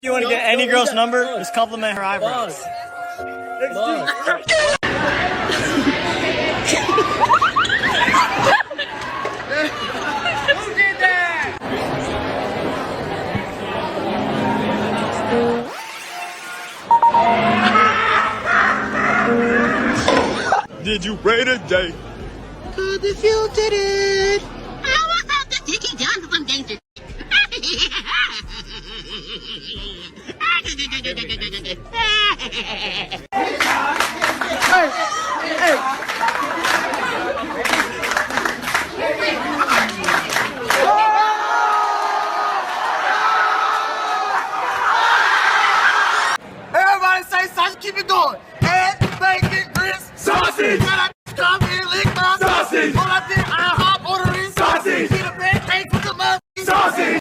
You want to get any girl's number? Just compliment her eyebrows. Who did that? Did you pray today? Good if you did it. How about the Dickie John from Gangster? Everybody say sausage, keep it going. And bacon, grits, sausage.